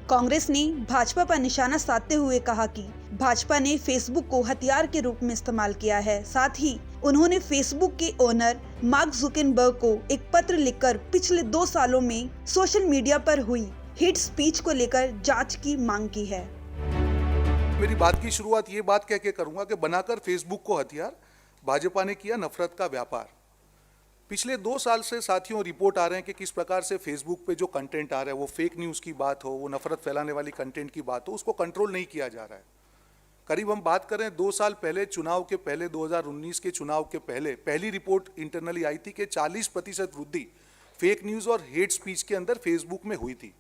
कांग्रेस ने भाजपा पर निशाना साधते हुए कहा कि भाजपा ने फेसबुक को हथियार के रूप में इस्तेमाल किया है। साथ ही उन्होंने फेसबुक के ओनर मार्क जुकरबर्ग को एक पत्र लिखकर पिछले 2 सालों में सोशल मीडिया पर हुई हेट स्पीच को लेकर जांच की मांग की है। मेरी बात की शुरुआत ये बात कह के करूंगा कि बनाकर फेसबुक को हथियार भाजपा ने किया नफरत का व्यापार। पिछले 2 साल से साथियों रिपोर्ट आ रहे हैं कि किस प्रकार से फेसबुक पे जो कंटेंट आ रहा है, वो फेक न्यूज़ की बात हो, वो नफरत फैलाने वाली कंटेंट की बात हो, उसको कंट्रोल नहीं किया जा रहा है। करीब हम बात करें 2 साल पहले, चुनाव के पहले 2019 के चुनाव के पहले पहली रिपोर्ट इंटरनली आई थी कि 40% वृद्धि फेक न्यूज़ और हेट स्पीच के अंदर फेसबुक में हुई थी।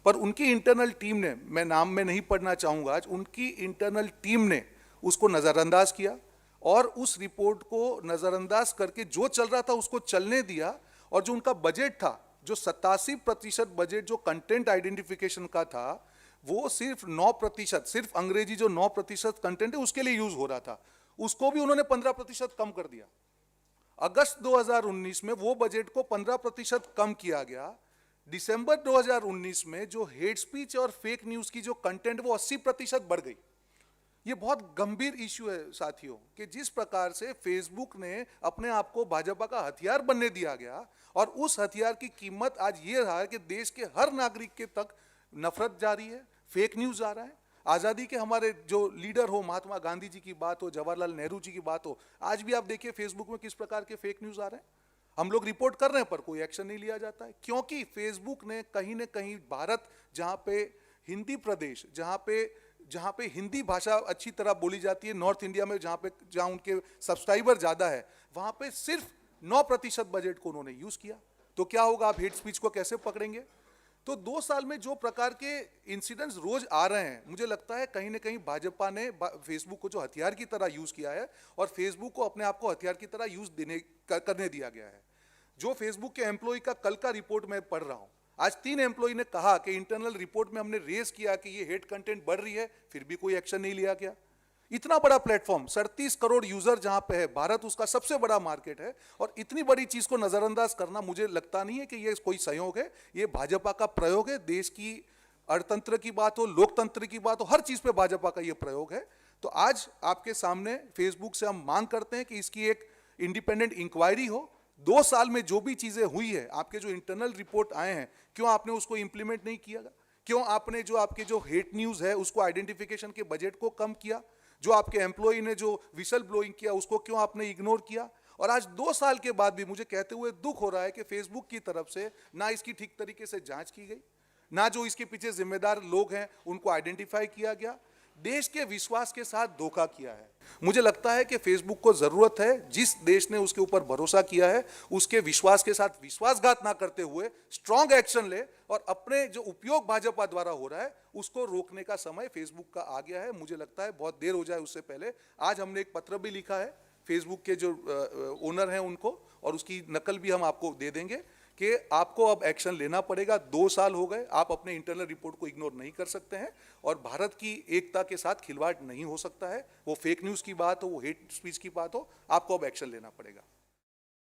पर उनकी इंटरनल टीम ने, मैं नाम में नहीं पढ़ना चाहूँगा आज, उनकी इंटरनल टीम ने उसको नज़रअंदाज किया और उस रिपोर्ट को नज़रअंदाज करके जो चल रहा था उसको चलने दिया। और जो उनका बजट था, जो 87% बजट जो कंटेंट आइडेंटिफिकेशन का था, वो सिर्फ 9%, सिर्फ अंग्रेजी जो 9% कंटेंट है उसके लिए यूज हो रहा था, उसको भी उन्होंने 15% कम कर दिया। अगस्त 2019 में वो बजट को 15% कम किया गया। दिसंबर 2019 में जो हेट स्पीच और फेक न्यूज की जो कंटेंट वो 80% बढ़ गई। ये बहुत गंभीर इश्यू है साथियों कि जिस प्रकार से फेसबुक ने अपने आप को भाजपा का हथियार बनने दिया गया और उस हथियार की कीमत आज ये रहा है कि देश के हर नागरिक के तक नफरत जारी है, फेक न्यूज आ रहा है। आज़ादी के हमारे जो लीडर हो, महात्मा गांधी जी की बात हो, जवाहरलाल नेहरू जी की बात हो, आज भी आप देखिए फेसबुक में किस प्रकार के फेक न्यूज आ रहे हैं। हम लोग रिपोर्ट कर रहे हैं पर कोई एक्शन नहीं लिया जाता है, क्योंकि फेसबुक ने कहीं ना कहीं भारत, जहां पे हिंदी प्रदेश, जहां पे हिंदी भाषा अच्छी तरह बोली जाती है, नॉर्थ इंडिया में जहां उनके सब्सक्राइबर ज्यादा है, वहां पे सिर्फ 9% बजट को उन्होंने यूज किया। तो क्या होगा, आप हेट स्पीच को कैसे पकड़ेंगे? तो 2 साल में जो प्रकार के इंसिडेंट्स रोज आ रहे हैं, मुझे लगता है कहीं ना कहीं भाजपा ने फेसबुक को जो हथियार की तरह यूज किया है और फेसबुक को अपने आप को हथियार की तरह यूज करने दिया गया है। जो फेसबुक के एम्प्लॉय का कल का रिपोर्ट मैं पढ़ रहा हूं, आज 3 एम्प्लॉय ने कहा कि इंटरनल रिपोर्ट में हमने रेज किया कि ये हेट कंटेंट बढ़ रही है, फिर भी कोई एक्शन नहीं लिया गया। इतना बड़ा प्लेटफॉर्म, 37 करोड़ यूजर जहां पे है, भारत उसका सबसे बड़ा मार्केट है, और इतनी बड़ी चीज को नजरअंदाज करना मुझे लगता नहीं है कि ये कोई सहयोग है, ये भाजपा का प्रयोग है। देश की अर्थतंत्र की बात हो, लोकतंत्र की बात हो, हर चीज पे भाजपा का ये प्रयोग है। तो आज आपके सामने फेसबुक से हम मांग करते हैं कि इसकी एक इंडिपेंडेंट इंक्वायरी हो। 2 साल में जो भी चीजें हुई है, आपके जो इंटरनल रिपोर्ट आए हैं, क्यों आपने उसको इंप्लीमेंट नहीं किया? क्यों आपने जो आपके जो हेट न्यूज है उसको आइडेंटिफिकेशन के बजट को कम किया? जो आपके एम्प्लॉय ने जो विसल ब्लोइंग किया उसको क्यों आपने इग्नोर किया? और आज 2 साल के बाद भी मुझे कहते हुए दुख हो रहा है कि फेसबुक की तरफ से ना इसकी ठीक तरीके से जांच की गई, ना जो इसके पीछे जिम्मेदार लोग हैं उनको आइडेंटिफाई किया गया, देश के विश्वास के साथ धोखा किया है। मुझे लगता है कि फेसबुक को जरूरत है, जिस देश ने उसके ऊपर भरोसा किया है उसके विश्वास के साथ विश्वासघात ना करते हुए स्ट्रांग एक्शन ले और अपने जो उपयोग भाजपा द्वारा हो रहा है उसको रोकने का समय फेसबुक का आ गया है। मुझे लगता है बहुत देर हो जाए उससे पहले। आज हमने एक पत्र भी लिखा है फेसबुक के जो ओनर हैं उनको, और उसकी नकल भी हम आपको दे देंगे कि आपको अब एक्शन लेना पड़ेगा। 2 साल हो गए, आप अपने इंटरनल रिपोर्ट को इग्नोर नहीं कर सकते हैं और भारत की एकता के साथ खिलवाड़ नहीं हो सकता है। वो फेक न्यूज़ की बात हो, वो हेट स्पीच की बात हो, आपको अब एक्शन लेना पड़ेगा।